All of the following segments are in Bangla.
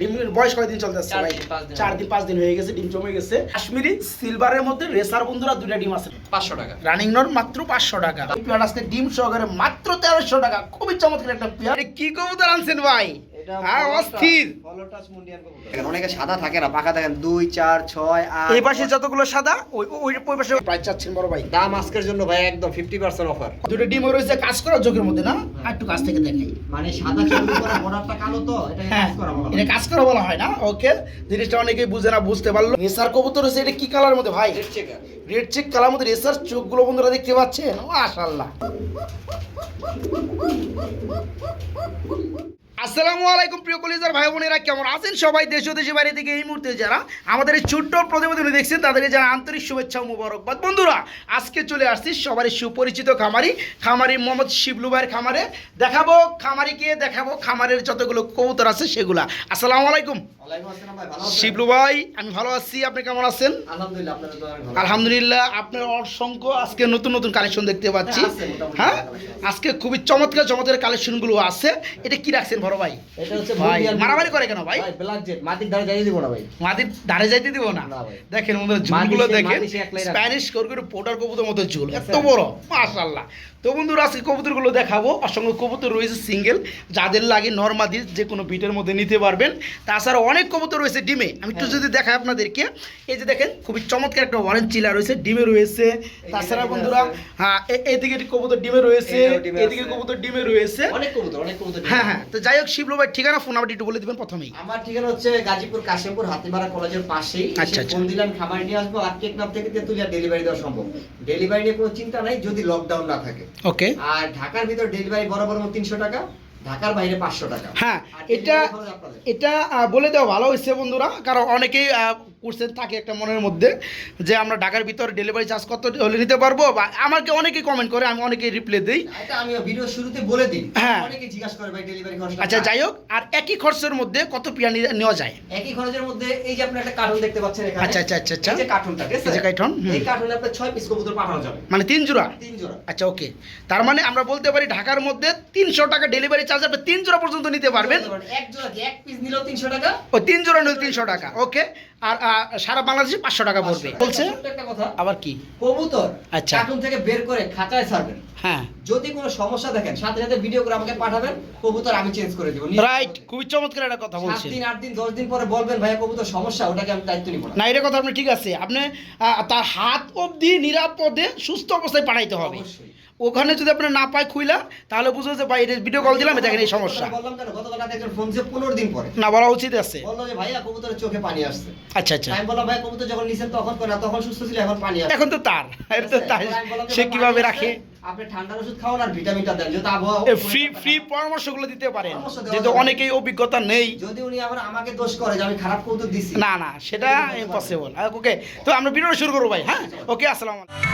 ডিমের বয়স কয়দিন চলতে আসছে ভাই? 4 দিন 5 দিন হয়ে গেছে, ডিম জমে গেছে। কাশ্মীরি সিলভারের মধ্যে রেসার বন্ধুরা দুইটা ডিম আছে 500 টাকা। রানিং নর মাত্র 500 টাকা। পেয়ার আজকে ডিম সহকারে মাত্র 1300 টাকা। খুবই চমৎকার একটা পেয়ার। কি কবুতর আনছেন ভাই? হ্যাঁ, অস্থির। অনেকে সাদা থাকে না, পাকা থাকেন 2 4 6 8। এই পাশে যতগুলো সাদা ওই পাশে প্রাইস চাচ্ছেন বড় ভাই? দাম আজকের জন্য ভাই একদম 50% অফার। দুটো ডিম রয়েছে কাজ করা চোখের মধ্যে না? আর একটু কাছ থেকে দেখাই। মানে সাদা চুল করা বর্ডারটা কালো তো, এটাকে হ্যাঁ, কাজ করা বলা হয়। এটা কাজ করা বলা হয় না? ওকে, জিনিসটা অনেকেই বুঝে না, বুঝতে পারলো। রেসার কবুতর হচ্ছে, এটা কি কালারের মধ্যে ভাই? Red checker. Red check colour মধ্যে রেসার চোখগুলো বন্ধুরা দেখতে পাচ্ছেন, মাশাআল্লাহ। আসসালামু আলাইকুম প্রিয় কলিজার ভাই বোনেরা, কেমন আছেন সবাই? দেশ ও দেশের বাইরে থেকে এই মুহূর্তে যারা আমাদের এই ছোট্ট প্রতিবেদন দেখছেন তাদেরকে জানা আন্তরিক শুভেচ্ছা ও মুবারকবাদ। বন্ধুরা, আজকে চলে আসছি সবারই সুপরিচিত খামারি মোহাম্মদ শিবলু ভাইয়ের খামারে। দেখাবো খামারের যতগুলো কবুতর আছে সেগুলা। আসসালামু আলাইকুম। ওয়ালাইকুম আসসালাম ভাই, ভালো আছেন? শিবলু ভাই, আমি ভালো আছি, আপনি কেমন আছেন? আলহামদুলিল্লাহ, আপনাদের দোয়া আমি ভালো। আলহামদুলিল্লাহ। আপনার অসংখ্য আজকে নতুন নতুন কালেকশন দেখতে পাচ্ছি। আছে, মোটামুটি হ্যাঁ, collection। আজকে খুবই চমৎকার কালেকশনগুলো আছে। এটা কি রাখছেন বড় ভাই? এটা হচ্ছে ভাই বুন্দিয়ান। মারামারি করে কেন ভাই? ভাই ব্ল্যাক জেট মাটির ধারে যাই দিব না ভাই। মাটির ধারে যাইতে দিব না? না ভাই। দেখেন বন্ধুরা, ঝুলগুলো মাটি দেখেন, সে একলাই রাখে। স্প্যানিশ করে পোটার কবুতর মতো ঝুল, এত আচ্ছা। বড়, মাশাআল্লাহ। তো বন্ধুরা, আজকে কবুতরগুলো দেখাবো। অসংখ্য কবুতর রয়েছে সিঙ্গেল, যাদের লাগে নরমাদি যে কোনো বিটের মধ্যে নিতে পারবেন। তাছাড়া অনেক কবুতর রয়েছে ডিমে। আমি একটু যদি দেখাই আপনাদেরকে, এই যে দেখেন খুবই চমৎকার একটা অরেঞ্জ চিলা রয়েছে, ডিমে রয়েছে। তাছাড়া ডিমে বন্ধুরা, আছে। হ্যাঁ, এইদিকে কবুতর ডিমে রয়েছে, এইটাও ডিমে এইদিকে আছে। কবুতর ডিমে রয়েছে। অনেক কবুতর। হ্যাঁ, তো যাই হোক, শিবলু ভাই ঠিকানা ফোন নাম্বারটি একটু বলে দিবেন প্রথমেই। আমার ঠিকানা হচ্ছে গাজীপুর কাশিমপুর হাতিমারা কলেজের পাশেই। আচ্ছা। ফোন দিলাম, খাবার নিয়ে আসবো। আর টেকনাফ থেকে তেতুলিয়া ডেলিভারি দেওয়া সম্ভব। ডেলিভারি নিয়ে কোনো চিন্তা নাই যদি লকডাউন না থাকে। ওকে। আর ঢাকার ভিতর ডেলিভারি বরাবর 300 টাকা, ঢাকার বাইরে 500 টাকা। হ্যাঁ, আর এটা delivery খরচ আপনাদের। এটা বলে দেওয়া ভালো হয়েছে বন্ধুরা, কারণ অনেকেই কোশ্চেন থাকে একটা মনের মধ্যে যে আমরা ঢাকার ভিতর ডেলিভারি চার্জ কত হলে নিতে পারবো, বা আমাকে অনেকেই কমেন্ট করে, আমি অনেকেই রিপ্লাই দিই। এটা আমি ভিডিও শুরুতে বলে দিই। হ্যাঁ। অনেকে জিজ্ঞাসা করে ভাই ডেলিভারি খরচ। আচ্ছা, যাই হোক, আর একই খরচের মধ্যে কত পিয়া নেওয়া যায়? একই খরচের মধ্যে এই যে আপনি একটা কার্টুন দেখতে পাচ্ছেন এখানে। আচ্ছা। এই যে কার্টুনটা, ঠিক আছে? এই যে কার্টুন, হুম। এই কার্টুনে আপনি 6 পিস কবুতর পাঠানো যাবে। মানে 3 জোড়া? 3 জোড়া। আচ্ছা, ওকে। তার মানে আমরা বলতে পারি ঢাকার মধ্যে 300 টাকা ডেলিভারি চার্জ, আপনি 3 জোড়া পর্যন্ত নিতে পারবেন। এক জোড়া এক পিস নিলেও 300 টাকা। ও 3 জোড়া নিলে 300 টাকা, ওকে। আর সারা বাংলাদেশে 500 টাকা পড়বে বলছে। ছোট্ট একটা কথা, আবার কি? কবুতর আচ্ছা। কার্টুন থেকে বের করে খাঁচায় ছাড়বেন। হ্যাঁ, যদি কোনো সমস্যা দেখেন সাথে সাথে ভিডিও করে আমাকে পাঠাবেন, কবুতর আমি চেঞ্জ করে দিব। রাইট, খুবই চমৎকার একটা কথা 7 বলছেন। দিন 8 দিন 10 দিন পরে বলবেন ভাইয়া কবুতর সমস্যা, ওটাকে আমি দায়িত্ব নিব না। না, এটা কথা আপনি ঠিক আছে। আপনি তার হাত অবধি নিরাপদে সুস্থ অবস্থায় পাঠাইতে হবে। অবশ্যই। ওখানে যদি আপনি না পায় খুইলা, তাহলে বুঝো যে ভাই, এটা ভিডিও কল দিলাম, দেখেন এই সমস্যা। বললাম কেন, গতকাল রাতে একজন ফোন দিয়ে 15 দিন পরে না, বলা উচিত আছে। বললো যে ভাইয়া কবুতরের চোখে পানি আসছে। আচ্ছা। আমি বললাম ভাই কবুতর যখন নিছেন তখন করে না, তখন সুস্থ ছিল, এখন পানি আসছে। এখন তো তার এটা তো তার, আমি বললাম যে সে ভাই, কিভাবে পানি রাখে। আসছে, আপনি ঠান্ডার ওষুধ খাওয়ান আর ভিটামিনটা দেন, যেহেতু আবহাওয়া ফ্রি পরামর্শগুলো দিতে পারেন, পরামর্শ দেওয়া যেহেতু যাবে। অনেকেই অভিজ্ঞতা নেই। যদি উনি আবার আমাকে দোষ করে যে আমি খারাপ কবুতর দিছি, না, সেটা ইম্পসিবল। ওকে, তো আমরা ভিডিও শুরু করবো ভাই। হ্যাঁ, ওকে, আসসালামু আলাইকুম।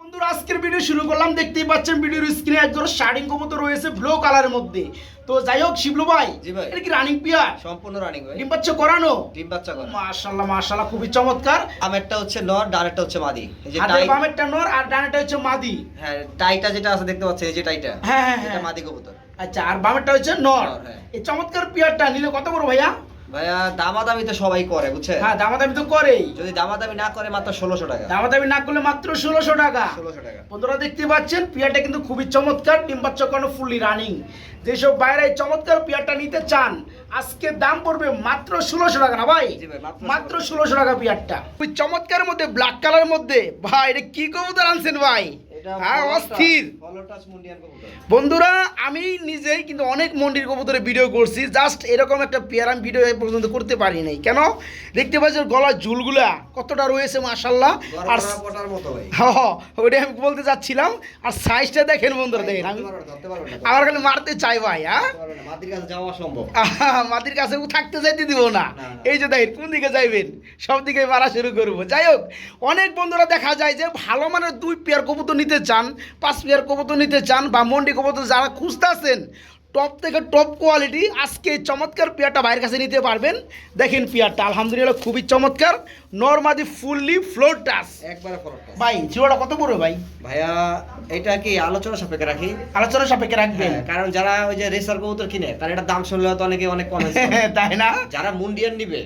বন্ধুরা, আজকের ভিডিও শুরু করলাম। দেখতেই পাচ্ছেন ভিডিওর স্ক্রিনে একজন শার্টিং কবুতর রয়েছে ব্লু কালারের মধ্যে। তো যাই হোক, শিবলু ভাই, জি ভাই। এটা কি রানিং পিয়ার? সম্পূর্ণ রানিং ভাই। ডিম বাচ্চা করানো? ডিম বাচ্চা করে। মাশাআল্লাহ, খুবই চমৎকার। আমেরটা হচ্ছে নর, ডানেরটা হচ্ছে মাদি। এই যে হাতের টাই, বামেরটা নর আর ডানেরটা হচ্ছে মাদি। হ্যাঁ টাইটা যেটা আছে দেখতে পাচ্ছেন, এই যে টাইটা, হ্যাঁ। এটা মাদি কবুতর। আচ্ছা, আর বামেরটা হচ্ছে নর। নর, হ্যাঁ। এই চমৎকার পিয়ারটা নিলে কত বড় ভাইয়া? ভাইয়া দামাদামি তো সবাই করে বুঝছেন। হ্যাঁ, দামাদামি তো করেই। যদি দামাদামি না করে মাত্র 1600 টাকা। দামাদামি না করলে মাত্র 1600 টাকা। 1600 টাকা। বন্ধুরা, দেখতে পাচ্ছেন পিয়ারটা কিন্তু খুবই চমৎকার, ডিম বাচ্চা করানো, ফুললি রানিং। যেসব বাইরে এই চমৎকার পিয়ারটা নিতে চান, আজকে দাম পড়বে মাত্র 1600 টাকা। না ভাই? জি ভাই, মাত্র 1600 টাকা পিয়ারটা। খুবই চমৎকার মধ্যে ব্ল্যাক কালারের মধ্যে। ভাই, এটা কি কবুতর আনছেন ভাই? হ্যাঁ, অস্থির। ফলোটাস মুন্ডিয়ান কবুতর। বন্ধুরা, আমি নিজেই কিন্তু অনেক মন্ডির কবুতরে ভিডিও করছি, জাস্ট এরকম একটা পেয়ার আমি ভিডিও পর্যন্ত করতে পারি নাই। কেন? দেখতে পাচ্ছি গলার ঝুলগুলা কতটা রয়েছে, মাশাআল্লাহ। আর পটার মতো ভাই। হ্যাঁ, ওইটাই আমি বলতে চাচ্ছিলাম। আর সাইজটা দেখেন বন্ধুরা, দেখেন। আমি ধরতে পারবেন না। আমার খালি মারতে চাই ভাই। হ্যাঁ, ধরতে পারবেন না, মাদির কাছে যাওয়া সম্ভব। মাটির কাছে থাকতে যাইতে দিব না। না। এই যে দেখেন, কোন দিকে যাইবেন, সব দিকে মারা শুরু করবো। যাই হোক, অনেক বন্ধুরা দেখা যায় যে ভালো মানের 2 পেয়ার কবুতর নিতে চান, 5 পেয়ার কবুতর নিতে চান, বা মন্ডি কবুতর যারা খুঁজতেছেন টপ থেকে টপ কোয়ালিটি, আজকে চমৎকার পেয়ারটা ভাইয়ের কাছে নিতে পারবেন। দেখেন পিয়ারটা আলহামদুলিল্লাহ খুবই চমৎকার। নরমাদি ফুললি ফ্লোর টাচ একবারে ফরটা ভাই জোড়াটা কত পড়বে ভাই? ভাইয়া এটা কি আলোচনা সাপেক্ষে রাখি? আলোচনা সাপেক্ষে রাখবেন। হ্যাঁ, কারণ যারা ওই যে রেসার কবুতর কিনে তার এটা দাম শুনলে হয়তো অনেকে অনেক কম তাই না? যারা মুন্ডিয়ান নিবে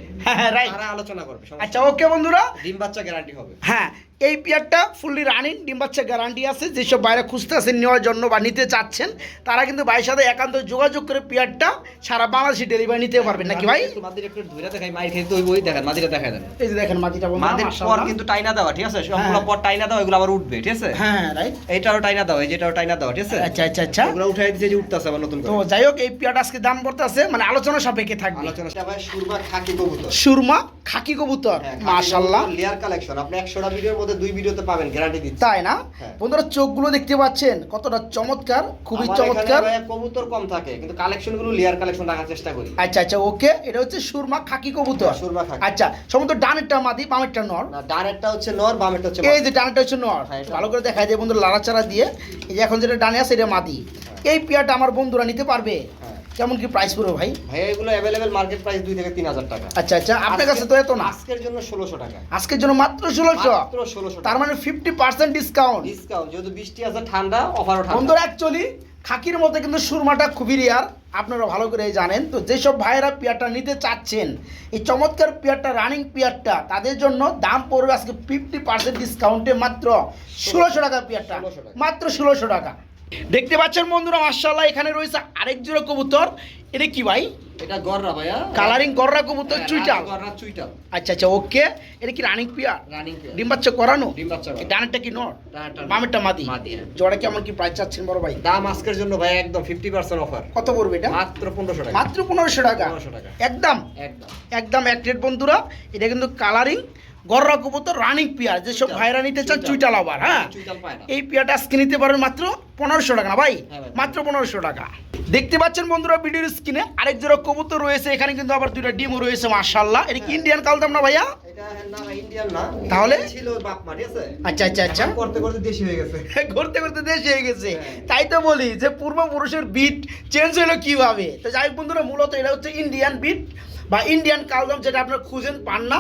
রাইট। তারা আলোচনা করবে, সমস্যা আচ্ছা ওকে বন্ধুরা, নেই। ডিম বাচ্চা গ্যারান্টি হবে। হ্যাঁ এই পেয়ারটা ফুললি রানিং, ডিম বাচ্চা গ্যারান্টি আছে। যেসব বাইরে খুঁজতে আছেন নেওয়ার জন্য বা নিতে চাচ্ছেন তারা কিন্তু ভাইয়ের সাথে একান্ত যোগাযোগ করে পেয়ারটা সারা বাংলাদেশে ডেলিভারি নিতে পারবেন নাকি ভাই? একটু মাদির একটু ধরে দেখাই, মাইর খেতে ওই দেখেন মাদিটা দেখা দেন। এই যে দেখেন মাটিটা বন্ধুরা, মাদির পর মাশাআল্লাহ। কিন্তু টাইনা দেওয়া, ঠিক আছে? সবগুলো হ্যাঁ। পর টাইনা দেওয়া, এগুলো আবার উঠবে, ঠিক আছে? হ্যাঁ রাইট। এইটাও টাইনা দেওয়া, এই যেটাও টাইনা দেওয়া, ঠিক আছে? আচ্ছা আচ্ছা আচ্ছা। এগুলো উঠাই দিয়েছে যে উঠতেছে আবার নতুন তো করে। যাই হোক এই পেয়ারটা আজকে দাম করতে আছে মানে আলোচনা সাপেক্ষে থাকবে। আলোচনা ভাই সুরমা খাকি কবুতর। সুরমা খাকি কবুতর, মাশাআল্লাহ। লেয়ার কালেকশন আপনি 100টা ভিডিওর মধ্যে 2 ভিডিওতে পাবেন, গ্যারান্টি দিচ্ছি। তাই না? হ্যাঁ। বন্ধুরা চোখগুলো দেখতে পাচ্ছেন কতটা চমৎকার, খুবই আমার চমৎকার। এখানে ভাই কবুতর কম থাকে কিন্তু কালেকশনগুলো লেয়ার কালেকশন রাখার চেষ্টা করি। আচ্ছা আচ্ছা ওকে, এটা হচ্ছে সুরমা খাকি কবুতর। হ্যাঁ, সুরমা খাকি। আচ্ছা সমস্ত ডানেরটা মাদি, বামেরটা নর। না, ডানেরটা হচ্ছে নর, বামেরটা হচ্ছে এই মাদি। যে ডানেরটা হচ্ছে নর, হ্যাঁ, এটা ভালো করে দেখাই যায় বন্ধুরা লাড়াচাড়া দিয়ে। এই যে এখন যেটা ডানে আছে এটা মাদি। এই পেয়ারটা আমার বন্ধুরা নিতে পারবে। হ্যাঁ। কেমন কি প্রাইস পড়বে ভাই? ভাই এগুলো अवेलेबल মার্কেট প্রাইস 2 থেকে 3000 টাকা। আচ্ছা আচ্ছা, আপনার কাছে তো এত না। আজকের জন্য 1600 টাকা। আজকের জন্য মাত্র 1600। মাত্র 1600 তার টাকা। মানে 50% ডিসকাউন্ট। ডিসকাউন্ট যেহেতু বৃষ্টি আছে, ঠান্ডা, অফারও ঠান্ডা। বন্ধুরা অ্যাকচুয়ালি খাকির মধ্যে কিন্তু সুরমাটা খুবই রেয়ার, আপনারা ভালো করে জানেন। তো যেসব ভাইয়েরা পেয়ারটা নিতে চাচ্ছেন, এই চমৎকার পেয়ারটা, রানিং পেয়ারটা, তাদের জন্য দাম পড়বে আজকে 50% ডিসকাউন্টে মাত্র 1600 টাকা পেয়ারটা, 1600 টাকা। মাত্র 1600 টাকা। দেখতে পাচ্ছেন বন্ধুরা মাশাআল্লাহ, এখানে রয়েছে আরেক জোড়া কবুতর। এটা কি ভাই? এটা গররা ভাইয়া। কালারিং গররা কবুতর, চুইটাল। গররা চুইটাল। আচ্ছা আচ্ছা ওকে, এটা কি রানিং পেয়ার? রানিং ডিম বাচ্চা করানো? ডিম বাচ্চা করানো। এই ডানেরটা কি নর? ডানেরটা নর। বামেরটা মাদি। মাদি, হ্যাঁ। জোড়া কেমন কি প্রাইস চাচ্ছেন বড় ভাই? দাম আজকের জন্য ভাই একদম 50% অফার। কত পড়বে এটা? মাত্র 1500 টাকা। মাত্র 1500 টাকা। 1500 টাকা। একদম একদম। একদম এক রেট বন্ধুরা। এটা কিন্তু কালারিং গররা কবুতর, রানিং পেয়ার। যেসব চুইটাল। ভাইরা নিতে চান চুইটাল আবার, হ্যাঁ চুইটাল পায় না। এই পেয়ারটা আজকে নিতে পারেন মাত্র 1500 টাকা না ভাই? হ্যাঁ ভাই। মাত্র 1500 টাকা। দেখতে পাচ্ছেন বন্ধুরা ভিডিওর স্ক্রিনে আরেক জোড়া কবুতর রয়েছে, এখানে কিন্তু আবার দুইটা ডিমও রয়েছে মাশাআল্লাহ। এটা কি ইন্ডিয়ান কালদাম না ভাইয়া? এটা না ভাই, ইন্ডিয়ান না। তাহলে? ছিল বাপ মা, ঠিক আছে? আচ্ছা আচ্ছা আচ্ছা, এখন করতে করতে দেশি হয়ে গেছে। ঘুরতে ঘুরতে দেশ হয়ে গেছে। হ্যাঁ। তাই তো বলি যে পূর্বপুরুষের বিট চেঞ্জ হলো কিভাবে। তো যাই হোক বন্ধুরা, মূলত এটা হচ্ছে ইন্ডিয়ান বিট বা ইন্ডিয়ান কালদম, যেটা আপনারা খুঁজেন পান না,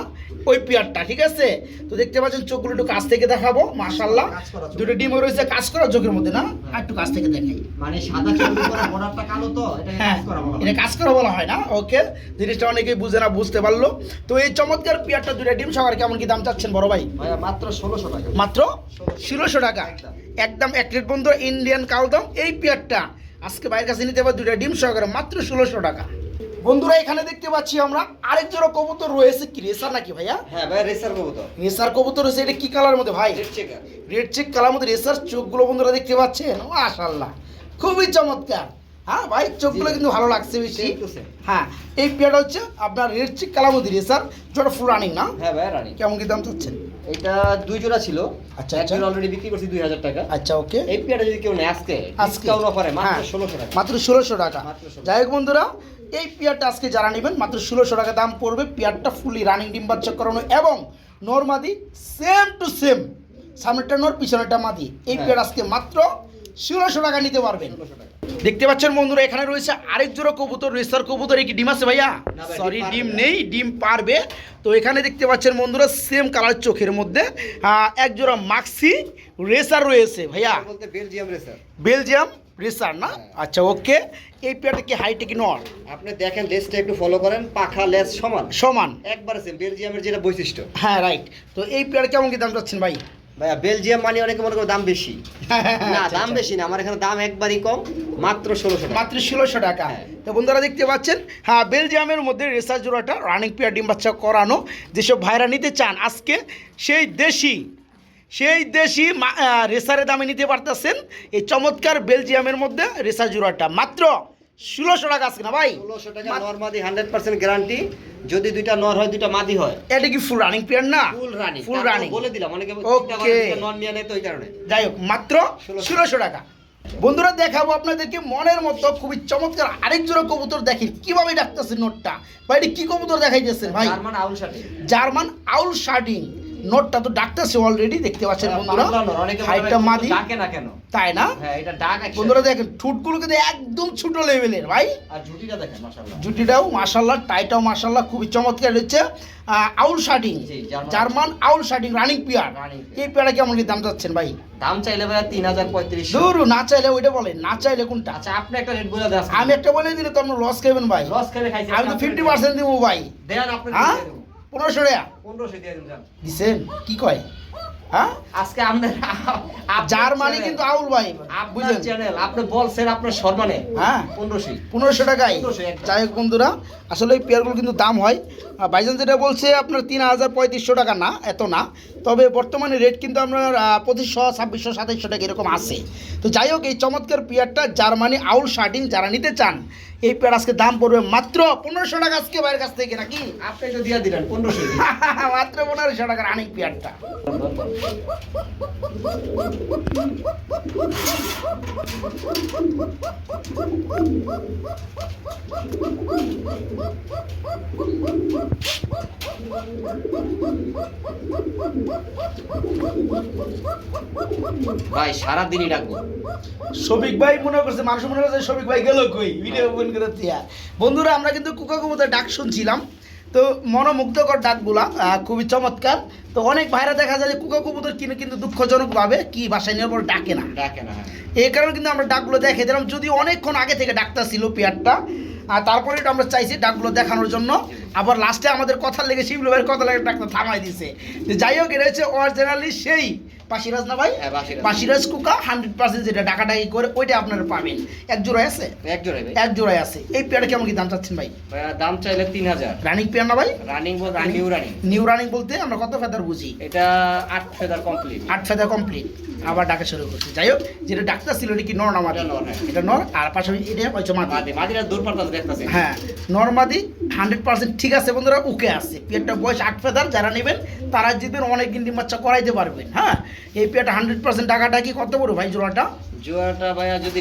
ওই পেয়ারটা, ঠিক আছে? তো দেখতে পাচ্ছেন চোখগুলো একটু কাছ থেকে দেখাবো মাশাআল্লাহ। কাজ করা চোখ। দুটো ডিমও রয়েছে, কাজ করা চোখের মধ্যে না, আর একটু কাছ থেকে দেখাই। মানে সাদা চুলের উপরে বর্ডারটা কালো, তো এটা হ্যাঁ কাজ করা বলা হয়। এটা কাজ করা বলা হয় না। ওকে, জিনিসটা অনেকেই বুঝে না, বুঝতে পারলো। তো এই চমৎকার পেয়ারটা দুটো ডিম সবার কেমন কি দাম চাচ্ছেন বড় ভাই? ভাইয়া মাত্র 1600 টাকা। মাত্র 1600 টাকা। একদম। একদম এক রেট বন্ধু, ইন্ডিয়ান কালদম। এই পেয়ারটা আজকে বাইরের কাছে নিতে পারে দুইটা ডিম সহকারে মাত্র 1600 টাকা। বন্ধুরা এখানে দেখতে পাচ্ছি আমরা আরেক জোড়া কবুতর রয়েছে। কি রেসার নাকি ভাইয়া? হ্যাঁ ভাই, রেসার কবুতর। রেসার কবুতর রয়েছে। এটা কি কালার মধ্যে ভাই? Red checker. Red check colour মধ্যে রেসার। চোখগুলো বন্ধুরা দেখতে পাচ্ছেন মাশাআল্লাহ, খুবই চমৎকার। হ্যাঁ ভাই, চোখগুলো কিন্তু ভালো লাগছে বেশি। Same to same। হ্যাঁ এই পেয়ারটা হচ্ছে আপনার রেড চেক কালার মধ্যে রেসার, যেটা ফুল রানিং না? হ্যাঁ ভাই, রানি। কেমন কি দাম চাচ্ছেন? এটা 2 জোড়া ছিল। আচ্ছা, এক আচ্ছা। জোড়া অলরেডি বিক্রি করছি 2000 টাকা। আচ্ছা ওকে, এই পেয়ারটা যদি কেউ নেয় আজকে ডিসকাউন্ট অফারে মাত্র হ্যাঁ, 1600 টাকা। মাত্র 1600 টাকা। মাত্র 1600 যাই হোক বন্ধুরা, এই পেয়ারটা আজকে যারা নেবেন মাত্র 1600 টাকা দাম পড়বে। পেয়ারটা ফুলি রানিং, ডিম বাচ্চা করানো এবং নরমাদি সেম টু সেম, সামনেরটা নর পিছনেরটা মাদি। এই হ্যাঁ। পেয়ার আজকে মাত্র 1600 টাকা নিতে পারবেন। 1600 টাকা। দেখতে পাচ্ছেন বন্ধুরা এখানে রয়েছে আরেক জোড়া কবুতর, রেসার কবুতর। এই কি ডিম আছে ভাইয়া? না ভাই, সরি, ডিম ডিম পারবে না। নেই, ডিম পারবে। তো এখানে দেখতে পাচ্ছেন বন্ধুরা সেম কালার চোখের মধ্যে এক জোড়া মাক্সি রেসার রয়েছে ভাইয়া, বলতে বেলজিয়াম রেসার। বেলজিয়াম রেসার না? হ্যাঁ। আচ্ছা ওকে, এই পেয়ারটা কি হাইটে কি নর? আপনি দেখেন লেজটা একটু ফলো করেন, পাখা লেজ সমান সমান। একবারে সেম বেলজিয়ামের যেটা বৈশিষ্ট্য। হ্যাঁ রাইট। তো এই পেয়ার কেমন কি দাম চাচ্ছেন ভাই? ভাইয়া বেলজিয়াম মানে অনেকে মনে করে দাম বেশি। না, আচ্ছা, দাম আচ্ছা। বেশি না, আমার এখানে দাম একবারই কম, মাত্র 1600 টাকা। মাত্র 1600 টাকা। হ্যাঁ। তো বন্ধুরা দেখতে পাচ্ছেন, হ্যাঁ বেলজিয়ামের মধ্যে রেসার জোড়াটা রানিং পেয়ার, ডিম বাচ্চা করানো। যেসব ভাইরা নিতে চান আজকে সেই দেশি রেসারের দামে নিতে পারতেছেন এই চমৎকার বেলজিয়ামের মধ্যে রেসার জোড়াটা মাত্র 1600 টাকা আজকে না ভাই? 1600 টাকা নর মাদি 100% গ্যারান্টি। যদি দুইটা নর হয় দুইটা মাদি হয়, এটা কি ফুল রানিং পেয়ার না? ফুল রানি। ফুল রানিং বলে দিলাম, অনেকে ওকে। নর নিয়ে নেয় তো ওই কারণে। যাই হোক মাত্র 1600 টাকা। বন্ধুরা দেখাবো আপনাদেরকে মনের মতো খুবই চমৎকার আরেক জোড়া কবুতর। দেখেন কিভাবে ডাকতেছে নোটটা ভাই। এটা কি কবুতর দেখাইতেছেন ভাই? জার্মান আউল শাটি। জার্মান আউল শার্টিং। নটটা তো ডাকতেছে অলরেডি, দেখতে পাচ্ছেন বন্ধুরা। পাগলা নর, অনেকে বলে হাইটটা ভাই মাদি, ডাকে না কেন? তাই না? হ্যাঁ, এটা ডাক action। বন্ধুরা দেখেন ঠুটগুলো কিন্তু একদম ছোট লেভেলের ভাই। আর ঝুটিটা দেখেন মাশাআল্লাহ। জুটিটাও মাশাআল্লাহ, টাইটাও মাশাআল্লাহ খুবই চমৎকার হচ্ছে। আউল শার্টিং, জি, জার্মান আউল শার্টিং রানিং পেয়ার। Running pair। এই পেয়ারটা কেমন কি দাম চাচ্ছেন ভাই? দাম চাইলে ভাই 3350। দূর, না চাইলে ওইটা বলেন, না চাইলে কোনটা? আচ্ছা, আপনি একটা রেট বলে দেন। আমি একটা বলে দিলে তো আপনার লস খাবেন ভাই। লস করে খাইছি। আমি তো 50% দিব ভাই। দেন আপনি হ্যাঁ দিয়ে দেব। 1500 টাকা 1500 দিয়ে দেন যান। দিছেন, কি কয়? হ্যাঁ, আজকে আমাদের জার্মানি কিন্তু আউল ভাই, আপনার বুঝলেন? চ্যানেল আপনি বলছেন আপনার সম্মানে। হ্যাঁ 1500। 1500 টাকায়। 1500 একদম। যাই হোক বন্ধুরা, আসলে এই পেয়ারগুলো কিন্তু দাম হয়। ভাইজান যেটা বলছে আপনার 3500 টাকা না, এত না। তবে বর্তমানে রেট কিন্তু আপনার 2500, 2600, 2700 টাকা এরকম আছে। তো যাই হোক, এই চমৎকার পেয়ারটা জার্মানি আউল শার্টিং যারা নিতে চান, এই পেয়ার আজকে দাম পড়বে মাত্র 1500 টাকা আজকে বাইরের কাছ থেকে, নাকি? আপনি তো দিয়ে দিলেন 1500। মাত্র 1500 টাকার রানিং পেয়ারটা। ভাই সারা দিনই ডাকবো। শফিক ভাই মনে করছে, মানুষ মনে করছে শফিক ভাই গেল কই, ভিডিও ওপেন করে দিয়া। বন্ধুরা আমরা কিন্তু কুকা কবুতর ডাক শুনছিলাম, তো মনোমুগ্ধকর ডাকগুলা খুবই চমৎকার। তো অনেক ভাইরা দেখা যায় যে কুকা কবুতর কিনে কিন্তু দুঃখজনকভাবে কি বাসায় নেওয়ার পর ডাকে না। ডাকে না। এই কারণে কিন্তু আমরা ডাকগুলো দেখে দিলাম, যদি অনেকক্ষণ আগে থেকে ডাকটা ছিল পেয়ারটা, আর তারপরে এটা আমরা চাইছি ডাকগুলো দেখানোর জন্য। আবার লাস্টে আমাদের কথা লেগে শিবলু ভাইয়ের কথা লেগে ডাকটা থামাই দিছে। তো যাই হোক, এটা হচ্ছে অরিজিনালি সেই পাশিরাজ না ভাই? হ্যাঁ, বাসিরাজ। পাশিরাজ কুকা 100% যেটা ডাকাডাকি করে ওইটা আপনারা পাবেন। এক জোড়ায় আছে, এক জোড়াই ভাই। এক জোড়ায় আছে। এই পেয়ারটা কেমন কি দাম চাচ্ছেন ভাই? ভাইয়া দাম চাইলে 3000। রানিং পেয়ার না ভাই? রানিং বল নিউ রানিং। নিউ রানিং বলতে আমরা কত ফেদার বুঝি? এটা 8 ফেদার কমপ্লিট। 8 ফেদার কমপ্লিট, আবার ডাকা শুরু করছে। যাই হোক, যেটা ডাক্তার ছিল এটা কি নর না মাদি? এটা নর, হ্যাঁ। এটা নর, আর পাশাপাশি এটা হচ্ছে মাদি। মাদি মাদিরা দূর পাল্টা দেখতাছে। হ্যাঁ, নরমাদি 100% ঠিক আছে বন্ধুরা, ওকে আছে। পেয়ারটা বয়স 8 ফেদার, যারা নেবেন তারা জিতবেন, অনেক দিন ডিম বাচ্চা করাইতে পারবেন। হ্যাঁ, এই পেয়ারটা 100% টাকাটা কি কত বড় ভাই জোড়াটা? জোড়াটা ভাইয়া যদি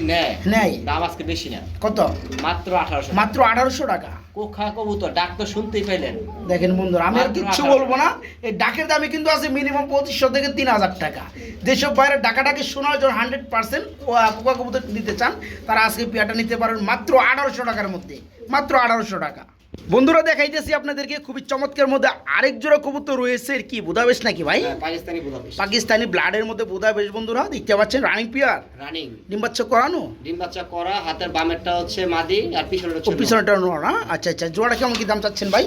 নেয় দাম আজকে বেশি না। কত? মাত্র 1800। মাত্র 1800 টাকা। কোখা কবুতর ডাক তো শুনতেই পাইলেন। দেখেন বন্ধুরা, আমি আর মাত্র কিচ্ছু 1800 বলবো না। এই ডাকের দামে কিন্তু আছে মিনিমাম 2500 থেকে 3000 টাকা। যেসব বাইরে ডাকাটাকে শোনার জন্য 100% পোকা কবুতর নিতে চান, তারা আজকে পেয়ারটা নিতে পারেন মাত্র 1800 টাকার মধ্যে, মাত্র 1800 টাকা। বন্ধুরা দেখাইতেছি আপনাদেরকে খুবই চমৎকার মধ্যে আরেক জোড়া কবুতর রয়েছে। কি বুদাবেশ নাকি ভাই? হ্যাঁ, পাকিস্তানি বুদাপেস্ট। পাকিস্তানি ব্লাডের মধ্যে বুদাবেশ বন্ধুরা দেখতে পাচ্ছেন, রানিং পেয়ার, রানিং। ডিম বাচ্চা করানো। ডিম বাচ্চা করা, হাতের বামেরটা হচ্ছে মাদি আর পিছনেরটা ও হচ্ছে নর। পিছনেটা নর না? আচ্ছা আচ্ছা, জোড়াটা কেমন কি দাম চাচ্ছেন ভাই?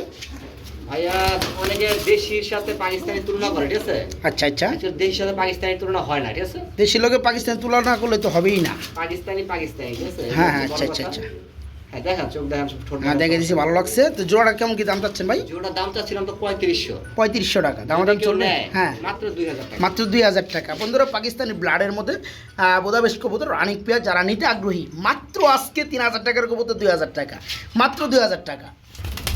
ভাইয়া অনেকে দেশির সাথে পাকিস্তানি তুলনা করে, ঠিক আছে? আচ্ছা আচ্ছা, actually দেশির সাথে পাকিস্তানি তুলনা হয় না, ঠিক আছে? দেশি লোকে পাকিস্তান তুলনা করলে তো হবেই না। পাকিস্তানি ঠিক আছে? হ্যাঁ হ্যাঁ, বড় আচ্ছা আচ্ছা কথা। আচ্ছা, হ্যাঁ, দেখান চোখ দেখান ঠোঁট হ্যাঁ দেখে দিছি, ভালো লাগছে। তো জোড়াটা কেমন কি দাম চাচ্ছেন ভাই? জোড়ার দাম চাচ্ছিলাম তো 3500। 3500 টাকা দাম দাম যদি কেউ চলবে? নেয়, হ্যাঁ, মাত্র 2000 টাকা। মাত্র 2000 টাকা। বন্ধুরা পাকিস্তানি ব্লাডের মধ্যে বোদাবেশ কবুতর রানিং পেয়ার, যারা নিতে আগ্রহী, মাত্র আজকে 3000 টাকার কবুতর 2000 টাকা, মাত্র 2000 টাকা।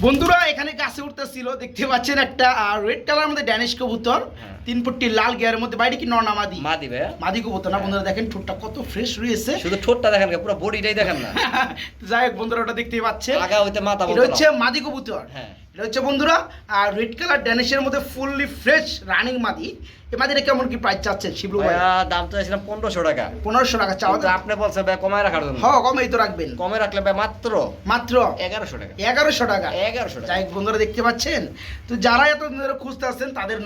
বন্ধুরা এখানে গাছে উঠতেছিল, দেখতে পাচ্ছেন একটা রেড কালার মধ্যে ড্যানিশ কবুতর, হ্যাঁ। 3 পট্টি লাল গিয়ারের মধ্যে। বাইরে কি নর না মাদি? মাদি ভাইয়া। মাদি কবুতর না বন্ধুরা, দেখেন ঠোঁটটা কত ফ্রেশ রয়েছে। শুধু ঠোঁটটা দেখেন, পুরো বডিটাই দেখেন না। যাই হোক বন্ধুরা, ওটা দেখতেই পাচ্ছেন, আগা হইতে মাথা এটা হচ্ছে মাদি কবুতর। হ্যাঁ। এটা হচ্ছে বন্ধুরা আর রেড কালার ড্যানিশের মধ্যে ফুললি ফ্রেশ রানিং মাদি। এই মাদিটা কেমন কি প্রাইস চাচ্ছেন শিবলু ভাই? ভাইয়া দাম তো চাইছিলাম 1500 টাকা। 1500 টাকা চাওয়া কিন্তু আপনি বলছেন ভাই কমায় রাখার জন্য। হ্যাঁ, কমেই তো রাখবেন। কমে রাখলে ভাই মাত্র মাত্র 1100 টাকা। 1100 টাকা। 1100 টাকা। যাই হোক বন্ধুরা দেখতে পাচ্ছেন, তো যারা এত ধরে খুঁজতে আসছেন তাদের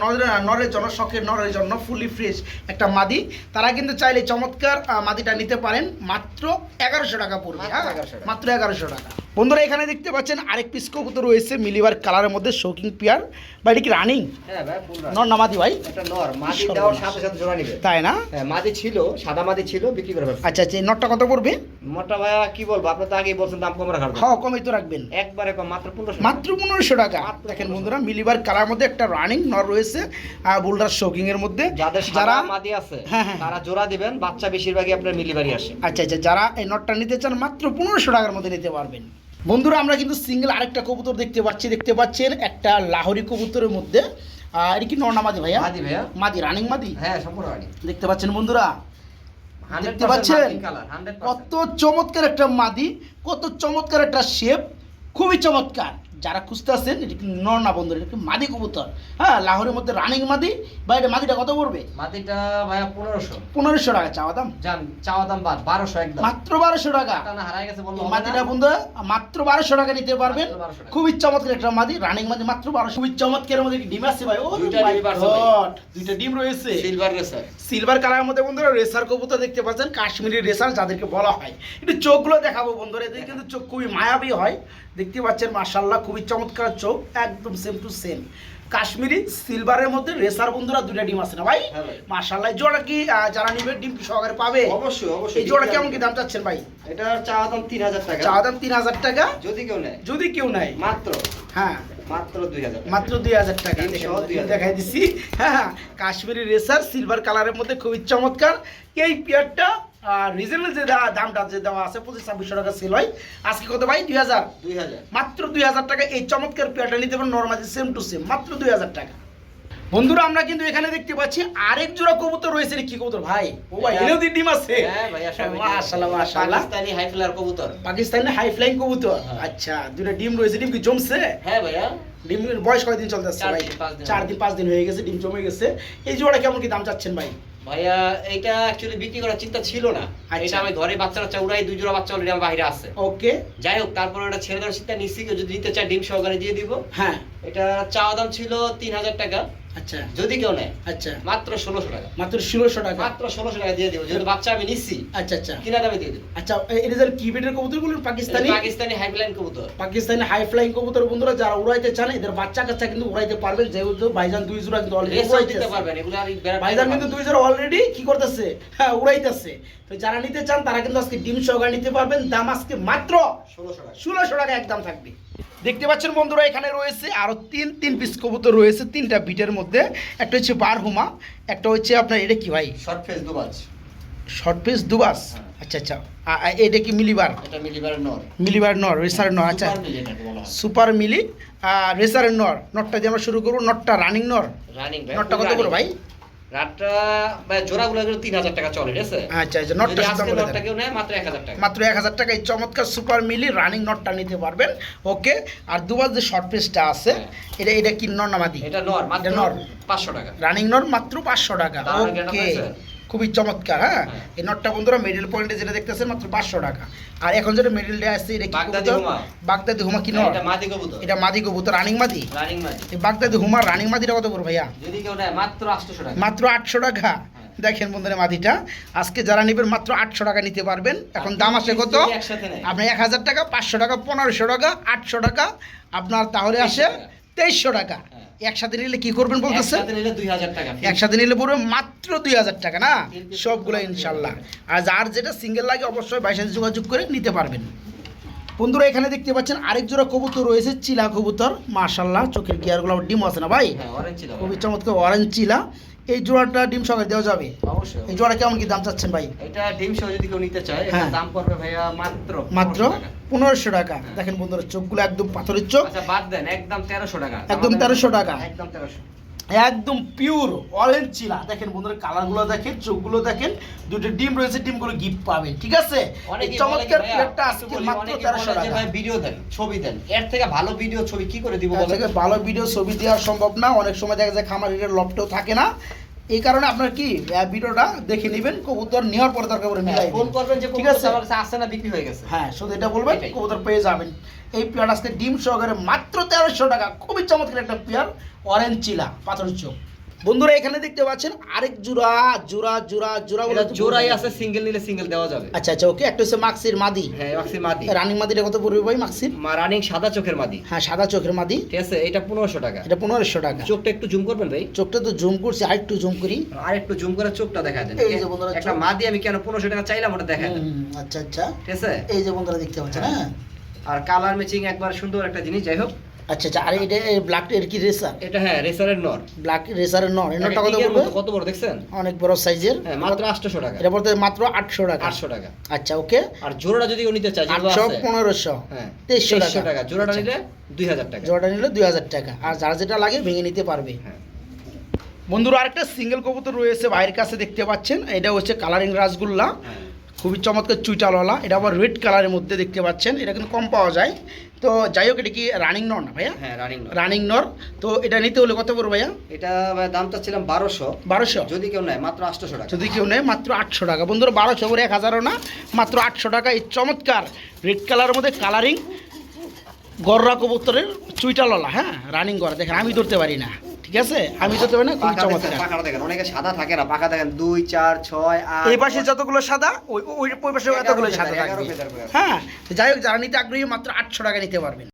নরের জন্য, শখের নরের জন্য ফুললি ফ্রেশ একটা মাদি, তারা কিন্তু চাইলে চমৎকার মাদিটা নিতে পারেন। মাত্র 1100 টাকা পড়বে। মাত্র হ্যাঁ, 1100 টাকা। মাত্র 1100 টাকা। বন্ধুরা এখানে দেখতে পাচ্ছেন আরেক পিস কবুতর রয়েছে মিলিবার কালারের মধ্যে, শৌকিং পেয়ার। বা এটা কি রানিং? হ্যাঁ ভাই, ফুল রানিং। নর না মাদি ভাই? এটা নর, মাদি সর্বনাশ। দেওয়ার সাথে সাথে জোড়া নিবে। তাই না? হ্যাঁ, মাদি ছিল, সাদা মাদি ছিল, বিক্রি করে ফেলছে। আচ্ছা আচ্ছা, এই নটটা কত পড়বে? মোটা ভাইয়া কি বলবো, আপনি তো আগেই বলছেন দাম কম রাখার জন্য। হ্যাঁ, কমই তো রাখবেন। একবারে কম, মাত্র 1500। মাত্র 1500 টাকা। মাত্র দেখেন 1500 বন্ধুরা, মিলিবার কালার মধ্যে একটা রানিং নর রয়েছে বোল্ডার শৌকিং এর মধ্যে। যাদের যারা সাদা মাদি আছে হ্যাঁ, হ্যাঁ। তারা জোড়া দিবেন, বাচ্চা বেশিরভাগই আপনার মিলিবাড়ি আসে। আচ্ছা আচ্ছা, যারা এই নটটা নিতে চান মাত্র 1500 টাকার মধ্যে নিতে পারবেন। বন্ধুরা আমরা কিন্তু সিঙ্গেল আরেকটা কবুতর দেখতে পাচ্ছেন একটা লাহোরি কবুতরের মধ্যে। এটা কি নর না মাদি ভাইয়া? মাদি ভাইয়া। মাদি, রানিং মাদি। হ্যাঁ, সম্পূর্ণ রানিং। দেখতে পাচ্ছেন বন্ধুরা, 100% দেখতে পাচ্ছেন মার্কিং কালার, 100%। কত চমৎকার একটা মাদি, কত চমৎকার একটা শেপ, খুবই চমৎকার। যারা খুঁজতে আসছেন এটা কি নর না বন্ধুরা, এটা কি মাদি কবুতর। হ্যাঁ, লাহোরের মধ্যে রানিং মাদি। ভাই এটা মাদিটা কত পড়বে? মাটিটা ভাইয়া 1500। 1500 টাকা চাওয়া দাম। জান চাওয়া দাম বাদ 1200 একদম। মাত্র 1200 টাকা। টানা হারায় গেছে বলবো এই হবে মাদিটা না। বন্ধুরা মাত্র 1200 টাকা নিতে পারবেন। মাত্র 1200 টাকা। খুবই চমৎকার একটা মাদি, রানিং মাদি, মাত্র 1200। খুবই চমৎকারের মধ্যে ডিম আছে ভাই। ও দুইটা my ডিম আছে ভাই। God, দুইটা ডিম রয়েছে। Silver racer. সিলভার কালারের মধ্যে বন্ধুরা রেসার কবুতর দেখতে পাচ্ছেন, কাশ্মীরি রেসার যাদেরকে বলা হয়। একটু চোখগুলো দেখাবো বন্ধুরা, এদের কিন্তু চোখ খুবই মায়াবী হয়। দেখতে পাচ্ছেন মাশাআল্লাহ, খুবই চমৎকার চোখ, একদম সেম টু সেম কাশ্মীরি সিলভারের মধ্যে রেসার। বন্ধুরা দুইটা ডিম আছে না ভাই? হ্যাঁ ভাই। মাশাআল্লাহ। এই জোড়া কি যারা নিবে ডিম কি সহকারে পাবে? অবশ্যই অবশ্যই। এই জোড়া কেমন কি দাম চাচ্ছেন ভাই? এটার চাওয়া দাম 3000 টাকা। চাওয়া দাম 3000 টাকা। যদি কেউ নেয় যদি কেউ নেয় মাত্র হ্যাঁ মাত্র 2000 টাকা। মাত্র 2000 টাকা। ডিম সহ 2000 দেখাই দিছি। হ্যাঁ, কাশ্মীরি রেসার সিলভার কালারের মধ্যে খুবই চমৎকার। এই পেয়ারটা রিজনেবল যে দামটা যে দেওয়া আছে 2500-2600 টাকা সেল হয়। আজকে কত ভাই? 2000। 2000। মাত্র 2000 টাকা এই চমৎকার পেয়ারটা নিতে পারেন, নরমালি সেম টু সেম, মাত্র 2000 টাকা। বন্ধুরা আমরা কিন্তু এখানে দেখতে পাচ্ছি আরেক জোড়া কবুতর রয়েছে। কি কবুতর ভাই? ও ভাই, এলেও ডিম আছে। হ্যাঁ ভাইয়া সব মাশাআল্লাহ মাশাআল্লাহ। পাকিস্তানি হাই ফ্লায়ার কবুতর। পাকিস্তানি হাই ফ্লাইং কবুতর। হ্যাঁ। আচ্ছা, দুটো ডিম রয়েছে। ডিম কি জমছে? হ্যাঁ ভাইয়া। ডিমের বয়স কয়দিন চলতে আসছে 4 ভাই? দিন, 5 দিন। 4 দিন 5 দিন হয়ে গেছে, ডিম জমে গেছে। এই জোড়া কেমন কি দাম চাচ্ছেন ভাই? ভাইয়া এইটা অ্যাকচুয়ালি বিক্রি করার চিন্তা ছিল না। আচ্ছা। এটা আমি ঘরে বাচ্চা উড়াই, দুই জোড়া বাচ্চা অলরেডি আমার বাইরে আছে। ওকে। যাই হোক, তারপর ওটা ছেড়ে দেওয়ার চিন্তা নিচ্ছি, কেউ যদি নিতে চায় ডিম সহকারে দিয়ে দিব। হ্যাঁ। এটা চাওয়া দাম ছিল 3000 টাকা। আচ্ছা যদি কেউ নেয় আচ্ছা, মাত্র 1600 টাকা। মাত্র 1600 টাকা। মাত্র 1600 টাকা দিয়ে দিব। যেহেতু বাচ্চা আমি নিচ্ছি, আচ্ছা আচ্ছা কিনা দামে দিয়ে দিব। আচ্ছা। এটা যারা কি বেটের কবুতর বলুন? পাকিস্তানি পাকিস্তানি হাই ফ্লাইং কবুতর। পাকিস্তানি হাই ফ্লাইং কবুতর। বন্ধুরা যারা উড়াইতে চান এদের বাচ্চা কাচ্চা কিন্তু উড়াইতে পারবেন, যেহেতু ভাইজান দুই জোড়া কিন্তু অলরেডি রেসও দিতে পারবেন। এগুলো আর ভাইজান কিন্তু দুই জোড়া অলরেডি কি করতেছে? হ্যাঁ, উড়াইতেছে। তো যারা নিতে চান তারা কিন্তু আজকে ডিম সহকারে নিতে পারবেন। দাম আজকে মাত্র 1600 টাকা। 1600 টাকা একদম থাকবে। দেখতে পাচ্ছেন বন্ধুরা এখানে রয়েছে আরো তিন পিস কবুতর রয়েছে, তিনটা বিটের মধ্যে। একটা হচ্ছে বারহুমা, একটা হচ্ছে আপনার এটা কি ভাই? শর্ট ফেস দুবাজ। শর্ট পিস দুবাস। হ্যাঁ। আচ্ছা আচ্ছা। এটা কি মিলিবার? এটা মিলিবারের নর। মিলিবার নর, রেসারের নর। আচ্ছা, সুপার মিলি এটাকে বলা হয়। সুপার মিলি রেসারের নর। নটটা দিয়ে আমরা শুরু করবো। নটটা রানিং নর। রানিং ভাই। নটটা কত করে ভাই? রাতটা ভাই জোড়াগুলো এগুলো 3000 টাকা চলে, ঠিক আছে? আচ্ছা আচ্ছা, নটটা যদি দাম আজকে বলে নটটা দেন। কেউ নেয় মাত্র 1000 টাকা। মাত্র 1000 টাকা এই চমৎকার সুপার মিলি রানিং নটটা নিতে পারবেন। ওকে। আর দুবার যে শর্ট পিসটা আছে এটা এটা কি নর না মাদি? এটা নর, মাত্র এটা নর। 500 টাকা। রানিং নর মাত্র 500 টাকা। দারুণ একটা ওকে, পেয়েছে। খুবই চমৎকার। হ্যাঁ, হ্যাঁ। এই নটটা বন্ধুরা মিডল পয়েন্টে যেটা দেখতেছেন মাত্র 500 টাকা। আর এখন যেটা মিডল ডে আসছে এটা কি বাগদাদি কবুতর? হুমা। বাগদাদি হুমা কি নর? এটা মাদি কবুতর। এটা মাদি কবুতর, রানিং মাদি। রানিং মাদি। এই বাগদাদি হুমা রানিং মাদিটা কত করে ভাইয়া? যদি কেউ নেয় মাত্র 800 টাকা। মাত্র 800 টাকা। দেখেন বন্ধুরা মাদিটা আজকে যারা নেবেন মাত্র 800 টাকা নিতে পারবেন। এখন দাম আসে কত? যদি একসাথে নেয় আপনি 1000 টাকা, 500 টাকা, 1500 টাকা, 800 টাকা, আপনার তাহলে আসে 2300 টাকা। হ্যাঁ। একসাথে নিলে কি করবেন বলতেছে? একসাথে নিলে 2000 টাকা। একসাথে নিলে পড়বে মাত্র 2000 টাকা না? কিন্তু সবগুলো ইনশাল্লাহ। আর যার যেটা সিঙ্গেল লাগে অবশ্যই ভাইয়ের সাথে যোগাযোগ করে নিতে পারবেন। বন্ধুরা এখানে দেখতে পাচ্ছেন আরেক জোড়া কবুতর রয়েছে, চিলা কবুতর। মাশাল্লাহ, চোখের গিয়ারগুলো ডিম আছে না ভাই? হ্যাঁ, অরেঞ্জ ছিল। খুবই চমৎকার অরেঞ্জ চিলা। এই জোড়াটা ডিম সহকারে দেওয়া যাবে? অবশ্যই। এই জোড়া কেমন কি দাম চাচ্ছেন ভাই? এটা ডিম সহ যদি কেউ নিতে চায়, হ্যাঁ। এটা দাম পড়বে ভাইয়া মাত্র মাত্র 1500 টাকা। 1500 টাকা। দেখেন বন্ধুরা চোখগুলো একদম পাথরের চোখ, আচ্ছা বাদ দেন, একদম 1300 টাকা। একদম 1300 টাকা। একদম 1300। একদম পিওর অরেঞ্জ চিলা। দেখেন বন্ধুরা কালারগুলো দেখেন, চোখগুলো দেখেন, দুটো ডিম রয়েছে, ডিমগুলো গিফট পাবেন, ঠিক আছে? এই অনেকে চমৎকার বলে কি ভাইয়া, প্লেটটা একটু আজকে বলি, মাত্র অনেকে 1300 বলে যে টাকা। ভাই ভিডিও দেন, ছবি দেন। এর থেকে ভালো ভিডিও ছবি কি করে দিব এর বলেন? থেকে ভালো ভিডিও ছবি দেওয়া সম্ভব না। অনেক সময় দেখা যায় খামারিদের লফটেও থাকে না, এই কারণে আপনার কি ভিডিওটা দেখে নেবেন, কবুতর নেওয়ার পরে দরকার পড়ে মিলাই ফোন করবেন যে ঠিক কবুতর আছে? আমার কাছে আসছে না, বিক্রি হয়ে গেছে। হ্যাঁ, শুধু এটা বলবেন, এটাই। কবুতর পেয়ে যাবেন। এই পেয়ার আজকে ডিম সহকারে মাত্র 1300 টাকা। খুবই চমৎকার একটা পেয়ার, অরেঞ্জ চিলা, পাথরের চোখ। বন্ধুরা এখানে দেখতে পাচ্ছেন আরেক জোড়া জোড়া জোড়া জোড়া এটা জোড়াই আছে, সিঙ্গেল নিলে সিঙ্গেল দেওয়া যাবে। আচ্ছা আচ্ছা, ওকে। একটা হচ্ছে মাক্সির মাদি। হ্যাঁ, মাক্সি মাদি। রানিং মাদিটা কত পড়বে ভাই মাক্সির? রানিং সাদা চোখের মাদি। হ্যাঁ, সাদা চোখের মাদি। ঠিক আছে, এটা 1500 টাকা। এটা 1500 টাকা। চোখটা একটু জুম করবেন ভাই। চোখটা তো জুম করছি, আর একটু জুম করি। আর একটু জুম করে চোখটা দেখা দেন। এই যে বন্ধুরা একটা চোখ। মাদি আমি কেন 1500 টাকা চাইলাম ওটা দেখা দেন। আচ্ছা আচ্ছা, ঠিক আছে। এই যে বন্ধুরা দেখতে পাচ্ছেন। হ্যাঁ, আর কালার ম্যাচিং একবার সুন্দর একটা জিনিস। যাই হোক, আচ্ছা আচ্ছা। আর এটা ব্ল্যাক এর কি রেসার? এটা হ্যাঁ রেসারের নর। ব্ল্যাক রেসারের নর। এই নরটা কত টিকের পড়বে? মতো কত বড় দেখছেন? অনেক বড় সাইজের। হ্যাঁ, মাত্র 800 টাকা। এটা পড়তে মাত্র 800 টাকা। 800 টাকা। আচ্ছা, ওকে। আর জোড়াটা যদি কেউ নিতে চায়, যেগুলো 800, আছে 1500, হ্যাঁ 2300 টাকা। জোড়াটা আচ্ছা। নিলে 2000 টাকা। জোড়াটা নিলে 2000 টাকা। আর যার যেটা লাগে ভেঙে নিতে পারবে। হ্যাঁ। বন্ধুরা আরেকটা সিঙ্গেল কবুতর রয়েছে ভাইয়ের কাছে, দেখতে পাচ্ছেন। এটা হচ্ছে কালারিং রাসগোল্লা। হ্যাঁ। খুবই চমৎকার চুইটালওয়ালা, এটা আবার রেড কালারের মধ্যে দেখতে পাচ্ছেন, এটা কিন্তু কম পাওয়া যায়। তো যাই হোক, এটা কি রানিং নর না ভাইয়া? হ্যাঁ রানিং। রানিং নর। তো এটা নিতে হলে কত পড়বে ভাইয়া? এটা ভাই দাম চাচ্ছিলাম 1200। 1200? যদি কেউ নেয় মাত্র 800 টাকা। যদি কেউ নেয় মাত্র 800 টাকা। বন্ধুরা 1200 করে 1000ও না, মাত্র 800 টাকা এই চমৎকার রেড কালারের মধ্যে কালারিং গররা কবুতরের চুইটালওয়ালা। হ্যাঁ রানিং করা, দেখেন আমি ধরতে পারি না, ঠিক আছে, আমি ধরতে পারি না, খুবই চমৎকার। পাখাটা দেখেন, অনেকে সাদা থাকে না, পাখা দেখেন 2 4 6 8। এই পাশে যতগুলো সাদা, ওই পাশে এতগুলো সাদা থাকবে। হ্যাঁ, যাই হোক, যারা নিতে আগ্রহী মাত্র 800 টাকা নিতে পারবেন।